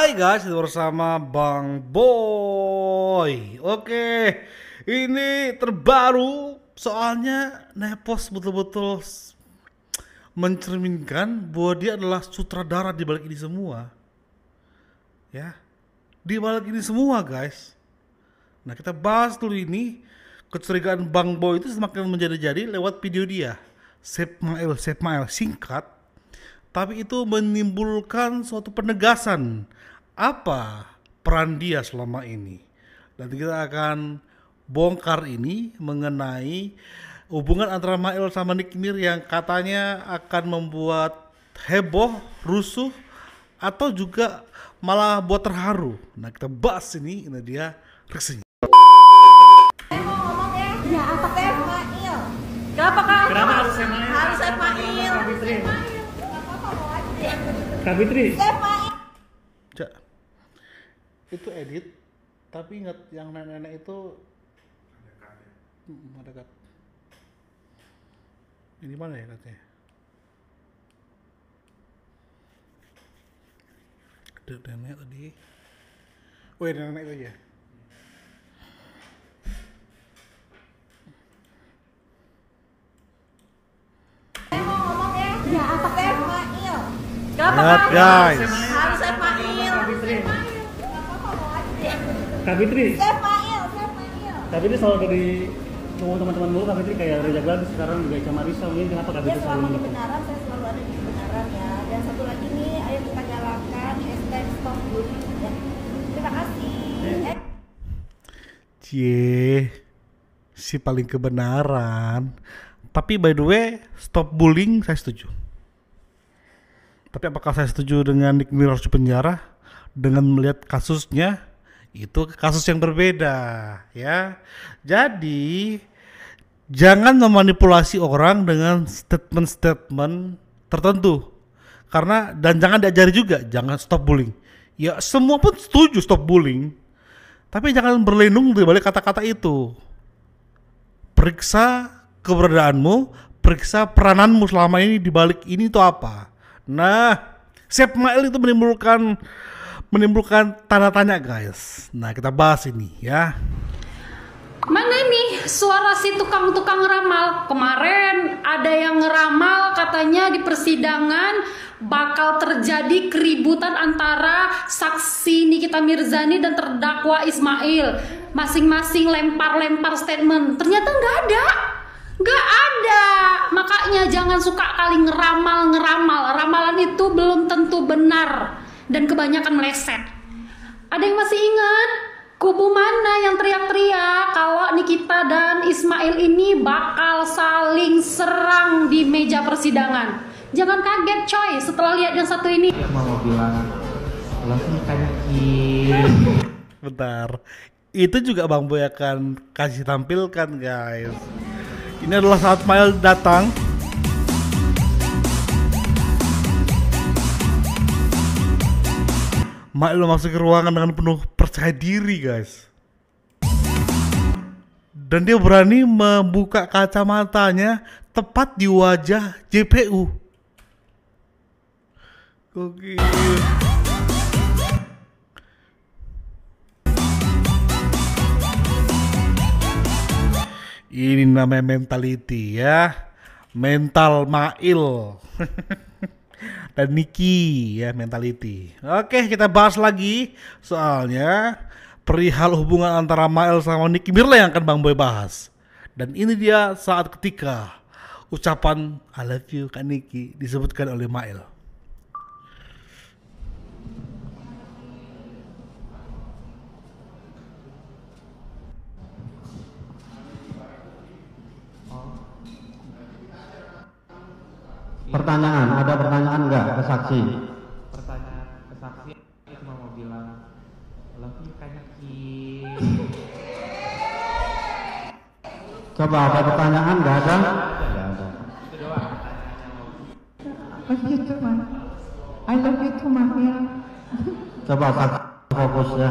Hai guys, bersama Bang Boy. Oke, ini terbaru soalnya Nepos betul-betul mencerminkan bahwa dia adalah sutradara di balik ini semua. Ya, di balik ini semua guys. Nah, kita bahas dulu ini. Kecurigaan Bang Boy itu semakin menjadi-jadi lewat video dia. Save Mail, singkat. Tapi itu menimbulkan suatu penegasan apa peran dia selama ini. Dan kita akan bongkar ini mengenai hubungan antara Mail sama Nick Mir yang katanya akan membuat heboh, rusuh, atau juga malah buat terharu. Nah, kita bahas ini dia reaksinya. Kenapa harus Semail? Harus Semail. Kak Fitri. Cak, itu edit, tapi ingat yang nenek-nenek itu ada cut. Ini mana ya katanya? Ada nenek tadi. Oh ya, nenek itu ya. Lihat guys. Harus Semail. Kak Fitri. Semail. Kak Fitri selalu dari ngomong teman-teman dulu. Kak Fitri kayak Reza Bagus sekarang juga sama Marisa. Ini kenapa Kak Ya, Fitri selalu selama mendukung? kebenaran saya selalu ada di kebenaran ya. Dan satu lagi nih, ayo kita galakkan #StopBullying ya. Terima kasih. Cie, si paling kebenaran. Tapi by the way, stop bullying saya setuju. Tapi apakah saya setuju dengan Nick Mir harus dipenjara? Dengan melihat kasusnya, itu kasus yang berbeda ya. Jadi jangan memanipulasi orang dengan statement-statement tertentu. Karena dan jangan diajari juga, jangan stop bullying. Ya semua pun setuju stop bullying. Tapi jangan berlindung di balik kata-kata itu. Periksa keberadaanmu, periksa perananmu selama ini di balik ini itu apa. Nah, Save Mail itu menimbulkan tanda tanya guys. Nah, kita bahas ini ya. Mana nih suara si tukang-tukang ramal? Kemarin ada yang ngeramal katanya di persidangan bakal terjadi keributan antara saksi Nikita Mirzani dan terdakwa Ismail. Masing-masing lempar-lempar statement. Ternyata nggak ada. Makanya jangan suka kali ngeramal. Ramalan itu belum tentu benar dan kebanyakan meleset. Ada yang masih ingat? Kubu mana yang teriak-teriak kalau Nikita dan Ismail ini bakal saling serang di meja persidangan? Jangan kaget coy setelah lihat yang satu ini. Mau bilang langsung kanki. Bentar. Itu juga Bang Boy akan kasih tampilkan guys. Ini adalah saat Mail datang. Mail masuk ke ruangan dengan penuh percaya diri guys. Dan dia berani membuka kacamatanya tepat di wajah JPU. Gokil. Ini namanya mentality ya. Mental Mail. Dan Niki ya, mentality. Oke, kita bahas lagi soalnya perihal hubungan antara Mail sama Nicky Mir yang akan Bang Boy bahas. Dan ini dia saat ketika ucapan I love you Kak Niki disebutkan oleh Mail. Pertanyaan, ada pertanyaan nggak ke saksi? Pertanyaan ke saksi cuma mau bilang love you kanki. Coba ada pertanyaan nggak ada? Nggak ada. Itu doang pertanyaannya mau. Love you too, Ma. I love you too, Mahir. Coba saksi fokus ya.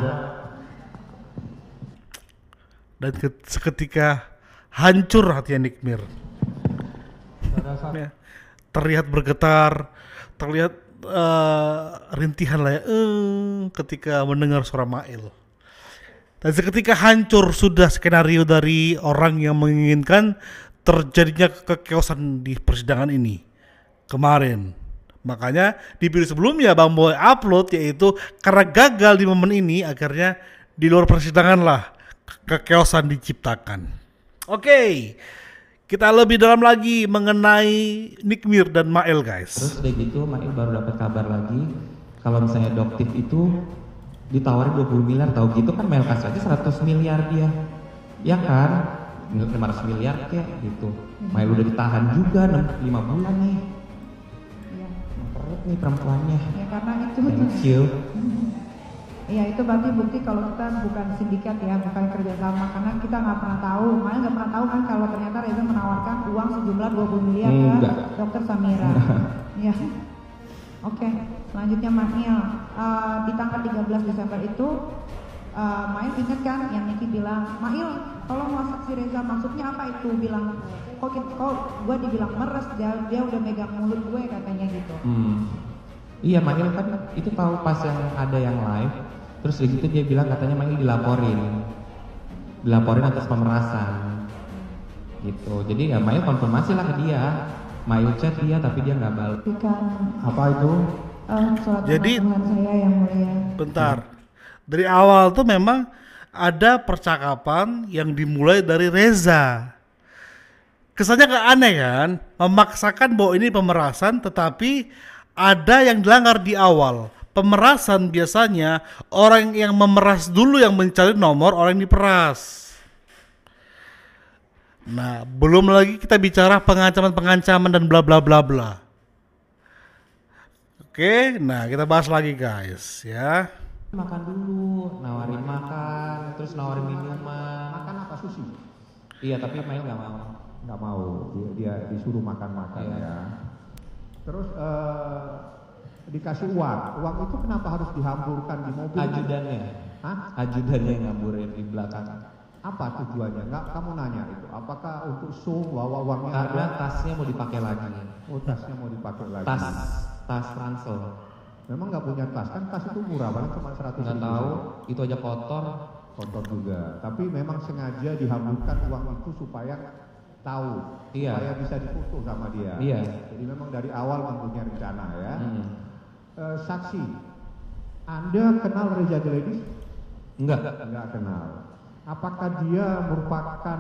Dan seketika hancur hatinya Nick Mir. Pada saat Ya. Terlihat bergetar, terlihat rintihan lah ya, ketika mendengar suara Mail. Dan seketika hancur sudah skenario dari orang yang menginginkan terjadinya kekeosan di persidangan ini kemarin. Makanya di video sebelumnya Bang Boy upload, yaitu karena gagal di momen ini, akhirnya di luar persidangan lah kekeosan diciptakan. Oke, kita lebih dalam lagi mengenai Nikmir dan Mail, guys. Terus udah gitu Mail baru dapat kabar lagi kalau misalnya Doktif itu ditawarin 20 miliar, tahu gitu kan Mail kasih aja 100 miliar dia. Ya kan? 500 miliar kayak gitu. Mail udah ditahan juga 5 bulan nih. Iya. Perut nih perempuannya. Ya karena itu. Thank you. Iya itu berarti bukti kalau kita bukan sindikat ya, bukan kerjasama, karena kita nggak pernah tahu, malah nggak pernah tahu kan kalau ternyata Reza menawarkan uang sejumlah 20 miliar ke Dokter Samira. Iya. Oke, selanjutnya Mail. Di tanggal 13 Desember itu Mail ingat kan yang Niki bilang, Mail tolong masak si Reza, maksudnya apa itu? Bilang kok gue dibilang meres, dia udah megang mulut gue katanya gitu. Iya, Mail kan itu tahu pas yang ada yang live. Terus begitu dia bilang katanya Mail dilaporin atas pemerasan gitu. Jadi ya Mail konfirmasi lah ke dia, Mail chat dia tapi dia nggak balik. Apa itu? Jadi Tuhan saya yang mulia. bentar, dari awal tuh memang ada percakapan yang dimulai dari Reza. Kesannya gak aneh kan, memaksakan bahwa ini pemerasan, tetapi ada yang dilanggar di awal. Pemerasan biasanya orang yang memeras dulu yang mencari nomor orang yang diperas. Nah, belum lagi kita bicara pengancaman dan bla bla bla bla. Oke, nah kita bahas lagi guys ya. Makan dulu, nawarin makan, terus nawarin minuman. Makan apa, sushi? Iya, tapi Mail nggak mau. Nggak mau, dia disuruh makan-makan Iya. ya. Terus dikasih uang itu kenapa harus dihamburkan di mobil? Ajudannya, Hah? ajudannya yang ngaburin di belakang. Apa tujuannya? Nggak kamu nanya itu? Apakah untuk show bawa uangnya? Karena tasnya mau dipakai lagi. Oh, tasnya mau dipakai lagi. Tas ransel. Memang nggak punya tas, kan tas itu murah, paling cuma 100 Nggak ribu. tahu, itu aja kotor. Kotor juga. Tapi memang sengaja dihamburkan uang itu supaya tahu, Iya. supaya bisa difoto sama dia. Iya. Jadi memang dari awal mempunyai rencana ya. Saksi, Anda kenal Reza Gladys? Enggak. Enggak kenal. Apakah dia merupakan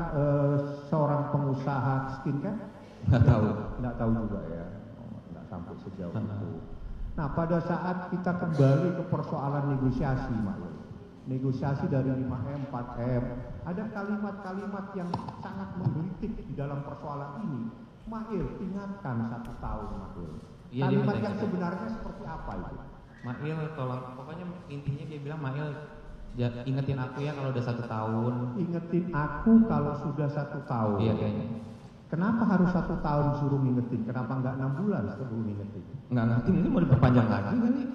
seorang pengusaha skincare? Nggak tahu. Enggak tahu juga ya. Enggak sampai sejauh itu. Nah, pada saat kita kembali ke persoalan negosiasi, Mak, negosiasi dari 5M, 4M, ada kalimat-kalimat yang sangat menggelitik di dalam persoalan ini. Mail, ingatkan 1 tahun, Mail. Iya, Kalimat dia yang minta sebenarnya seperti apa itu? Mail tolong, pokoknya intinya dia bilang Mail ingetin aku ya kalau udah 1 tahun. Ingetin aku kalau sudah 1 tahun. Iya kayaknya. Kenapa harus 1 tahun suruh ngingetin? Kenapa nggak 6 bulan suruh ngingetin? Nggak ngerti, ini mau diperpanjang lagi kali.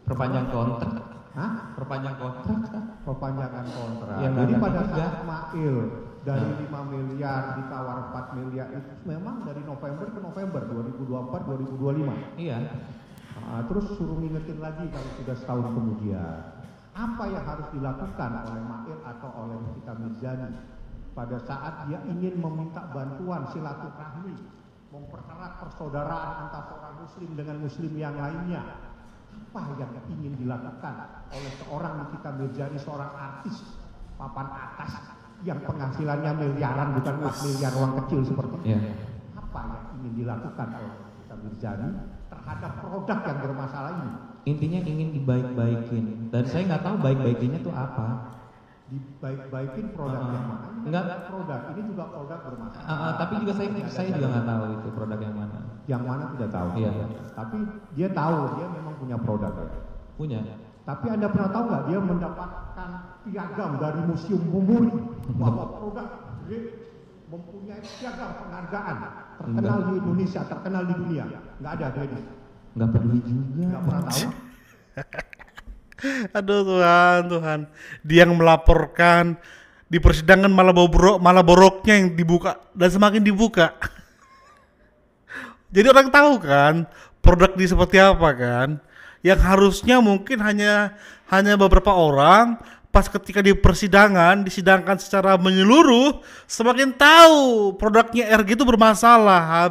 Perpanjang kontrak. Hah? Perpanjang kontrak. Perpanjangan kontrak. Ya, Jadi nggak pada ada saat juga. Mail dari 5 miliar ditawar 4 miliar itu memang dari November ke November 2024-2025. Iya. Terus suruh ngingetin lagi kalau sudah setahun kemudian. Apa yang harus dilakukan oleh Mail atau oleh Nikita Mirzani pada saat dia ingin meminta bantuan silaturahmi, mempererat persaudaraan antara seorang muslim dengan muslim yang lainnya? Apa yang ingin dilakukan oleh seorang Nikita Mirzani, seorang artis papan atas yang penghasilannya miliaran, bukan 4 miliar uang kecil seperti itu? Iya. Apa yang ingin dilakukan oleh Nikita Mirzani terhadap produk yang bermasalah ini? Intinya ingin dibaik-baikin. Dan saya nggak tahu baik-baikinnya tuh apa. Dibaik-baikin produk yang mana? Ini Enggak. bukan produk, ini juga produk bermasalah. Tapi juga saya juga nggak tahu itu produk yang mana. Yang mana tidak tahu. Iya. Tapi dia tahu, dia memang punya produk ya. Punya. Tapi Anda pernah tahu nggak dia mendapatkan piagam dari Museum Memori bahwa produk dia mempunyai piagam penghargaan terkenal di Indonesia, terkenal di dunia. Nggak ada Gladys. Nggak peduli juga. Nggak pernah tahu. Aduh Tuhan. Dia yang melaporkan di persidangan malah boroknya yang dibuka dan semakin dibuka. Jadi orang tahu kan produk ini seperti apa kan. Yang harusnya mungkin hanya beberapa orang, pas ketika di persidangan disidangkan secara menyeluruh, semakin tahu produknya RG itu bermasalah.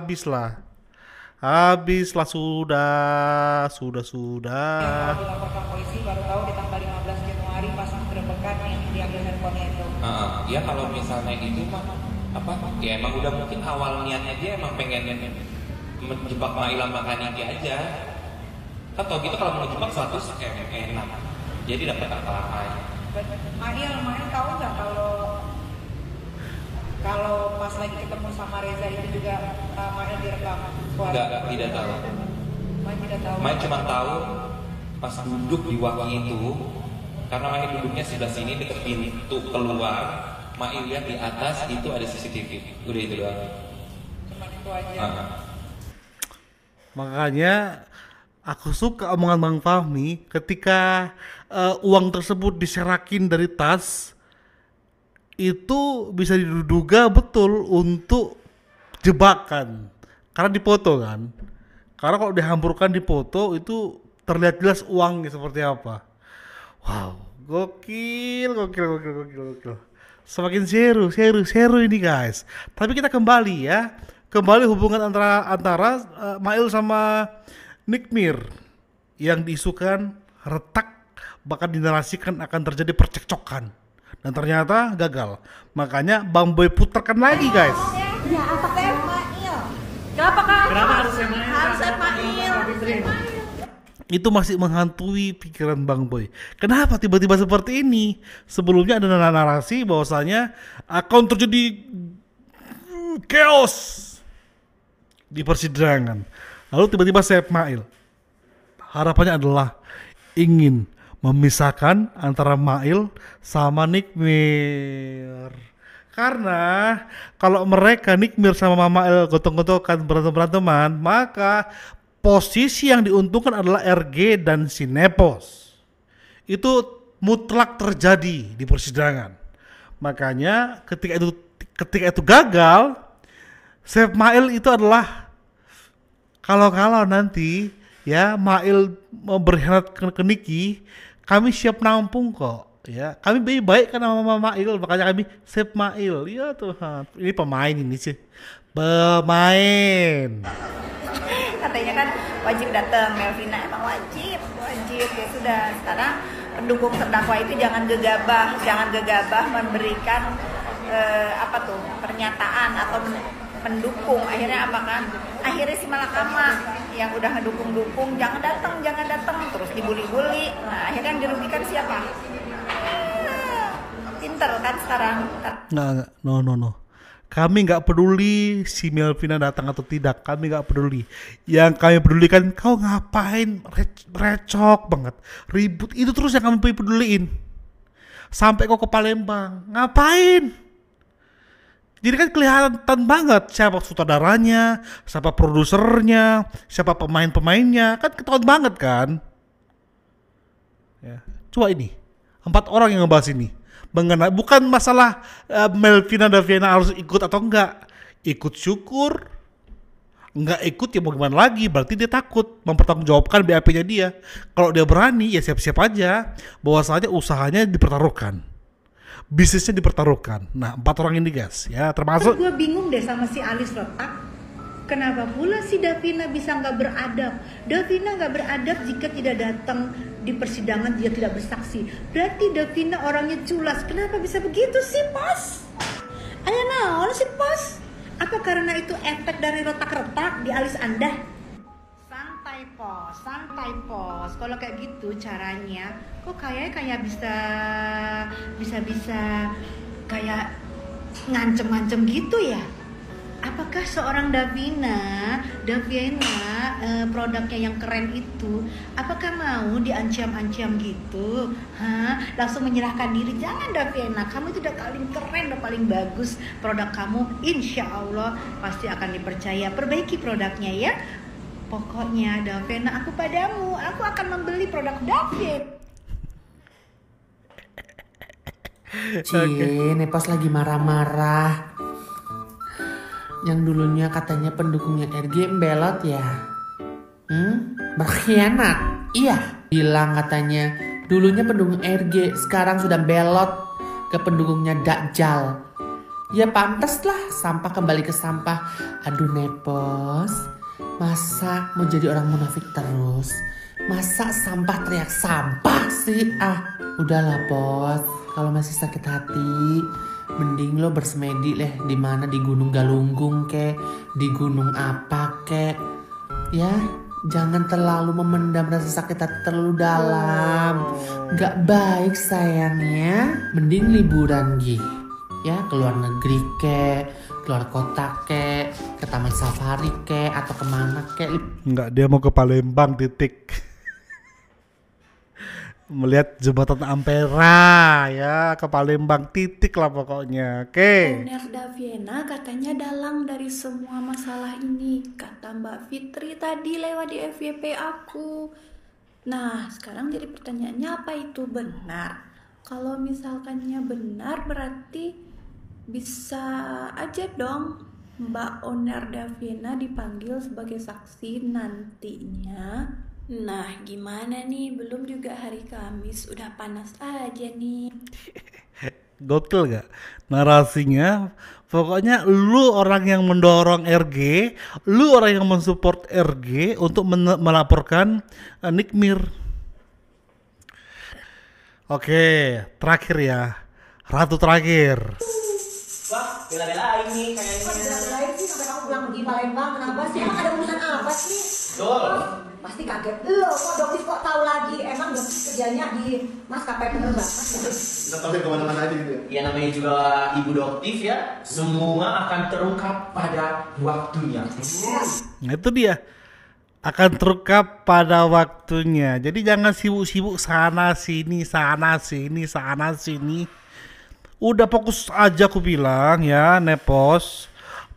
Habislah sudah. Dilaporkan polisi baru tahu di tanggal 15 Januari pasang gerebekan yang diambil handphonenya itu. Ya kalau misalnya itu mah ya emang udah mungkin awal niatnya dia emang pengen menjebak Mail sama Kaniki aja. Kan tau gitu kalau mau jebak 100 enak. Jadi dapat apa-apa. Mail tahu nggak kalau pas lagi ketemu sama Reza itu juga Mail direkam? Enggak, tidak tahu. Mail tidak tahu. Mail cuma tahu pas duduk di waktu itu, karena Mail duduknya sebelah sini dekat pintu keluar. Mail lihat di atas itu ada CCTV. Udah itu doang. Cuma itu aja. Makanya aku suka omongan Bang Fahmi ketika uang tersebut diserakin dari tas, itu bisa diduga betul untuk jebakan karena dipoto kan. Karena kalau dihamburkan di foto itu terlihat jelas uangnya seperti apa. Wow, gokil. Semakin seru ini guys. Tapi kita kembali hubungan antara Mail sama Nikmir yang diisukan retak, bahkan dinarasikan akan terjadi percekcokan, dan ternyata gagal. Makanya Bang Boy putarkan lagi guys. Ya apa Mail? Kenapa harus Mail? Itu masih menghantui pikiran Bang Boy. Kenapa tiba-tiba seperti ini? Sebelumnya ada narasi bahwasanya akan terjadi chaos di persidangan. Lalu tiba-tiba Saif Mail harapannya adalah ingin memisahkan antara Mail sama Nikmir. Karena kalau mereka Nikmir sama Mail gotong-gotokan berantem-beranteman, maka posisi yang diuntungkan adalah RG dan si Nepos. Itu mutlak terjadi di persidangan. Makanya ketika itu gagal, Saif Mail itu adalah kalau nanti ya Mail mau berkhianat ke Niki, kami siap nampung kok. Ya, kami baik kan sama Mail, makanya kami Saif Mail. Ya Tuhan, ini pemain ini sih. Pemain. Katanya kan wajib datang, Melvina emang wajib ya sudah. Sekarang pendukung terdakwa itu jangan gegabah memberikan pernyataan atau mendukung. Akhirnya apa kan? Akhirnya si Malakama yang udah ngedukung jangan datang terus dibully. Nah, akhirnya yang dirugikan siapa? Pinter kan sekarang. Nggak, no. Kami nggak peduli si Melvina datang atau tidak, kami nggak peduli. Yang kami pedulikan, kau ngapain recok banget, ribut itu terus yang kami peduliin. Sampai kau ke Palembang, ngapain? Jadi kan kelihatan banget siapa sutradaranya, siapa produsernya, siapa pemain-pemainnya, kan ketahuan banget kan? Ya. Coba ini, 4 orang yang ngebahas ini. Bukan masalah Melvina Daviana harus ikut atau enggak. Ikut syukur, enggak ikut ya mau gimana lagi, berarti dia takut mempertanggungjawabkan BAP-nya dia. Kalau dia berani ya siap-siap aja bahwasanya usahanya dipertaruhkan, bisnisnya dipertaruhkan. Nah 4 orang ini guys ya, termasuk gue bingung deh sama si Alis Retak. Kenapa pula si Davina bisa nggak beradab? Davina nggak beradab jika tidak datang di persidangan, dia tidak bersaksi. Berarti Davina orangnya culas. Kenapa bisa begitu sih, Pos? Ayo naon sih, Pos? Apa karena itu efek dari retak-retak di alis Anda? Santai, Pos. Kalau kayak gitu caranya, kok kayak bisa kayak ngancem-ngancem gitu ya? Apakah seorang Daviana produknya yang keren itu, apakah mau diancam-ancam gitu? Langsung menyerahkan diri? Jangan Daviana, kamu itu udah paling keren, udah paling bagus. Produk kamu insya Allah pasti akan dipercaya. Perbaiki produknya ya. Pokoknya Daviana, aku padamu, aku akan membeli produk David. Ini pas lagi marah-marah. Yang dulunya katanya pendukungnya RG belot ya. Berkhianat? Iya, bilang katanya dulunya pendukung RG, sekarang sudah belot ke pendukungnya Dajjal. Ya pantas lah, sampah kembali ke sampah. Aduh Nepos, masa mau jadi orang munafik terus? Masa sampah teriak sampah sih? Udahlah Pos, kalau masih sakit hati mending lo bersemedi di mana, di Gunung Galunggung kek, di gunung apa kek. Ya, jangan terlalu memendam rasa sakit hati terlalu dalam. Gak baik sayangnya. Mending liburan ya, keluar negeri kek, keluar kota kek, ke taman safari kek, atau kemana kek. Enggak, dia mau ke Palembang titik. Melihat jembatan Ampera ya, ke Palembang titik lah pokoknya. Oke. Owner Daviena katanya dalang dari semua masalah ini, kata Mbak Fitri tadi lewat di FYP aku. Nah, sekarang jadi pertanyaannya, apa itu benar? Kalau misalkannya benar berarti bisa aja dong Mbak Owner Daviena dipanggil sebagai saksi nantinya. Nah, gimana nih? Belum juga hari Kamis, udah panas aja nih. Gokil gak narasinya? Pokoknya lu orang yang mendorong RG, lu orang yang mensupport RG untuk melaporkan Nikmir. Oke, terakhir ya, Ratu terakhir. Wah, bela-belain nih kayaknya. Kok bela-belain sih sampai kamu pulang pergi Palembang? Kenapa sih? Emang ada urusan apa sih? Betul. Pasti kaget. Lo kok dokter kok tahu lagi? Emang dokter kerjanya di maskapai penerbangan? Bisa tahu kemana-mana aja gitu ya? Ya namanya juga ibu doktif ya. Semua akan terungkap pada waktunya. Nah itu dia, akan terungkap pada waktunya. Jadi jangan sibuk-sibuk sana sini, sana sini, sana sini. Udah fokus aja aku bilang ya Nepos,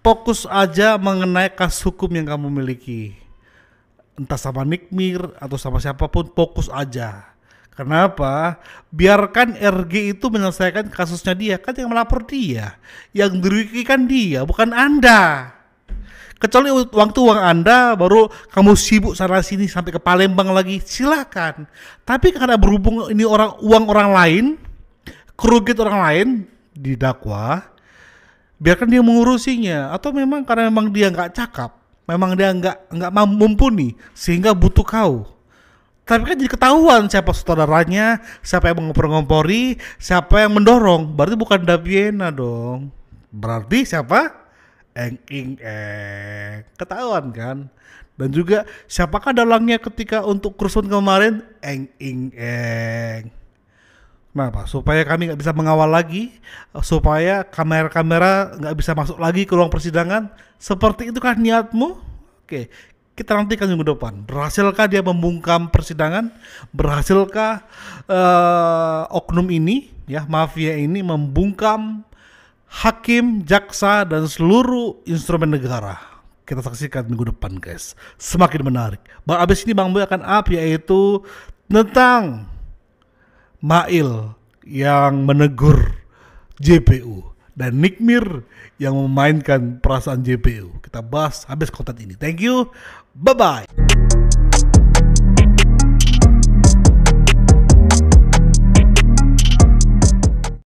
fokus aja mengenai kasus hukum yang kamu miliki. Entah sama Nikmir atau sama siapapun, fokus aja. Kenapa? Biarkan RG itu menyelesaikan kasusnya dia, kan yang melapor dia, yang dirugikan dia, bukan Anda. Kecuali uang Anda, baru kamu sibuk sana sini sampai ke Palembang lagi, silakan. Tapi karena berhubung ini uang orang lain, kerugian orang lain didakwa, biarkan dia mengurusinya. Atau memang karena memang dia nggak cakap, memang dia nggak mumpuni sehingga butuh kau. Tapi kan jadi ketahuan siapa saudaranya, siapa yang mengompor-ngompori, siapa yang mendorong. Berarti bukan Daviena dong. Berarti siapa? Eng. Ketahuan kan? Dan juga siapakah dalangnya ketika untuk kerusuhan kemarin? Eng. Kenapa? Supaya kami nggak bisa mengawal lagi, supaya kamera-kamera nggak bisa masuk lagi ke ruang persidangan. Seperti itu kan niatmu? Oke, kita nantikan minggu depan. Berhasilkah dia membungkam persidangan? Berhasilkah oknum ini, ya mafia ini membungkam hakim, jaksa dan seluruh instrumen negara? Kita saksikan minggu depan, guys. Semakin menarik. Abis ini Bang Boy akan up, yaitu tentang Mail yang menegur JPU dan Nikmir yang memainkan perasaan JPU. Kita bahas habis konten ini. Thank you. Bye-bye.